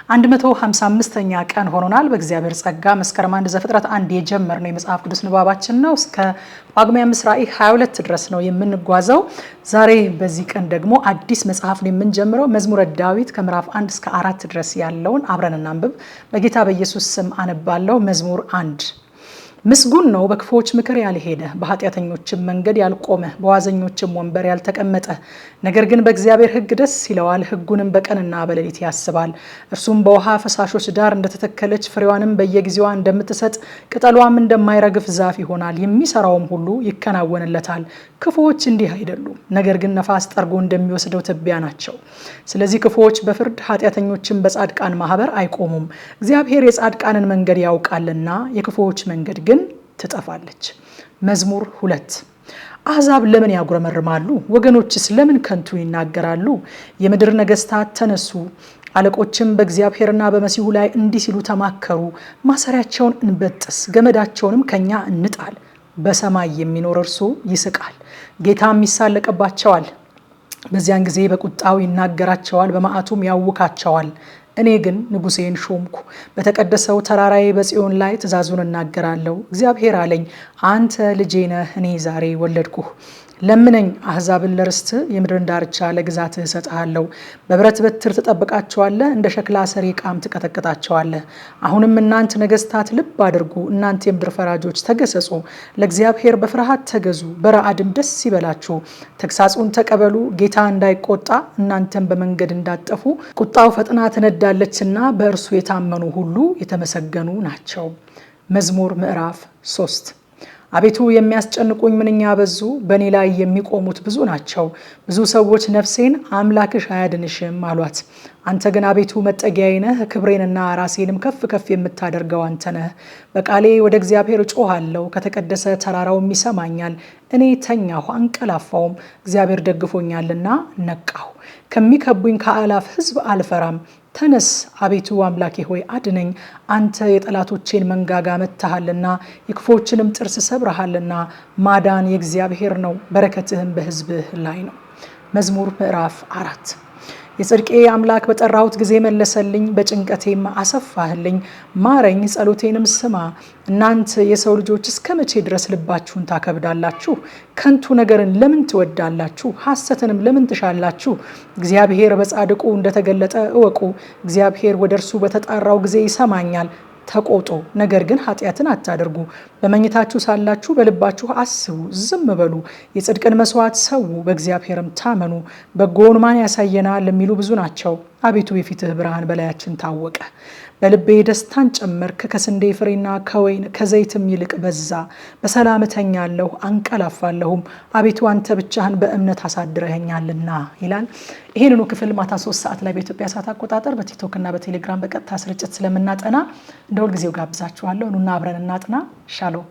155ኛ ቀን ሆኖናል። በእግዚአብሔር ጸጋ መስከረም 1 ዘፍጥረት 1 የጀመርነው የመጽሐፍ ቅዱስ ንባባችን ነው። እስከ ጳጉሜ 5 ራዕይ 22 ድረስ ነው የምንጓዘው። ዛሬ በዚህ ቀን ደግሞ አዲስ መጽሐፍ ነው የምንጀምረው። መዝሙረ ዳዊት ከምዕራፍ 1 እስከ 4 ድረስ ያለውን አብረን እናንብብ። በጌታ በኢየሱስ ስም አነባለሁ። መዝሙር 1 ምስጉን ነው በክፉዎች ምክር ያልሄደ፣ በኃጢአተኞችም መንገድ ያልቆመ፣ በዋዘኞችም ወንበር ያልተቀመጠ። ነገር ግን በእግዚአብሔር ሕግ ደስ ይለዋል፣ ሕጉንም በቀንና በሌሊት ያስባል። እርሱም በውሃ ፈሳሾች ዳር እንደተተከለች ፍሬዋንም በየጊዜዋ እንደምትሰጥ ቅጠሏም እንደማይረግፍ ዛፍ ይሆናል። የሚሰራውም ሁሉ ይከናወንለታል። ክፉዎች እንዲህ አይደሉም፣ ነገር ግን ነፋስ ጠርጎ እንደሚወስደው ትቢያ ናቸው። ስለዚህ ክፉዎች በፍርድ ኃጢአተኞችም በጻድቃን ማህበር አይቆሙም። እግዚአብሔር የጻድቃንን መንገድ ያውቃልና የክፉዎች መንገድ ግን ትጠፋለች። መዝሙር 2 አሕዛብ ለምን ያጉረመርማሉ? ወገኖችስ ለምን ከንቱ ይናገራሉ? የምድር ነገስታት ተነሱ፣ አለቆችም በእግዚአብሔርና በመሲሁ ላይ እንዲህ ሲሉ ተማከሩ። ማሰሪያቸውን እንበጥስ፣ ገመዳቸውንም ከኛ እንጣል። በሰማይ የሚኖር እርሱ ይስቃል፣ ጌታም ይሳለቅባቸዋል። በዚያን ጊዜ በቁጣው ይናገራቸዋል፣ በመዓቱም ያውካቸዋል። እኔ ግን ንጉሴን ሾምኩ፣ በተቀደሰው ተራራዬ በጽዮን ላይ ትእዛዙን እናገራለሁ። እግዚአብሔር አለኝ፣ አንተ ልጄ ነህ፣ እኔ ዛሬ ወለድኩህ። ለምነኝ፣ አሕዛብን ለርስት የምድርን ዳርቻ ለግዛትህ እሰጥሃለሁ። በብረት በትር ትጠብቃቸዋለህ፣ እንደ ሸክላ ሰሪ ዕቃም ትቀጠቅጣቸዋለህ። አሁንም እናንተ ነገስታት ልብ አድርጉ፣ እናንተ የምድር ፈራጆች ተገሰጹ። ለእግዚአብሔር በፍርሃት ተገዙ፣ በረዓድም ደስ ይበላችሁ። ተግሳጹን ተቀበሉ፣ ጌታ እንዳይቆጣ እናንተም በመንገድ እንዳጠፉ። ቁጣው ፈጥና ትነዳለችና በእርሱ የታመኑ ሁሉ የተመሰገኑ ናቸው። መዝሙር ምዕራፍ 3 አቤቱ የሚያስጨንቁኝ ምንኛ በዙ፣ በእኔ ላይ የሚቆሙት ብዙ ናቸው። ብዙ ሰዎች ነፍሴን አምላክሽ አያድንሽም አሏት። አንተ ግን አቤቱ መጠጊያዬ ነህ፣ ክብሬንና ራሴንም ከፍ ከፍ የምታደርገው አንተ ነህ። በቃሌ ወደ እግዚአብሔር እጮሃለሁ፣ ከተቀደሰ ተራራውም ይሰማኛል። እኔ ተኛሁ አንቀላፋውም፣ እግዚአብሔር ደግፎኛልና ነቃሁ። ከሚከቡኝ ከአላፍ ሕዝብ አልፈራም። ተነስ አቤቱ አምላኬ ሆይ አድነኝ። አንተ የጠላቶቼን መንጋጋ መትሃልና የክፎችንም ጥርስ ሰብረሃልና። ማዳን የእግዚአብሔር ነው፣ በረከትህም በሕዝብህ ላይ ነው። መዝሙር ምዕራፍ 4 የጽድቄ አምላክ በጠራሁት ጊዜ መለሰልኝ፣ በጭንቀቴም አሰፋህልኝ። ማረኝ፣ ጸሎቴንም ስማ። እናንተ የሰው ልጆች እስከ መቼ ድረስ ልባችሁን ታከብዳላችሁ? ከንቱ ነገርን ለምን ትወዳላችሁ? ሐሰትንም ለምን ትሻላችሁ? እግዚአብሔር በጻድቁ እንደተገለጠ እወቁ። እግዚአብሔር ወደ እርሱ በተጣራው ጊዜ ይሰማኛል። ተቆጡ፣ ነገር ግን ኃጢአትን አታድርጉ። በመኝታችሁ ሳላችሁ በልባችሁ አስቡ፣ ዝም በሉ። የጽድቅን መስዋዕት ሰው፣ በእግዚአብሔርም ታመኑ። በጎውን ማን ያሳየናል የሚሉ ብዙ ናቸው። አቤቱ የፊትህ ብርሃን በላያችን ታወቀ። በልቤ ደስታን ጨመርክ፣ ከስንዴ ፍሬና ከወይን ከዘይትም ይልቅ በዛ። በሰላም እተኛለሁ አንቀላፋለሁም፣ አቤቱ አንተ ብቻህን በእምነት አሳድረኸኛልና ይላል። ይህንኑ ክፍል ማታ 3 ሰዓት ላይ በኢትዮጵያ ሰዓት አቆጣጠር በቲክቶክ እና በቴሌግራም በቀጥታ ስርጭት ስለምናጠና እንደ ሁልጊዜው ጋብዛችኋለሁ። ኑና አብረን እናጥና። ሻሎም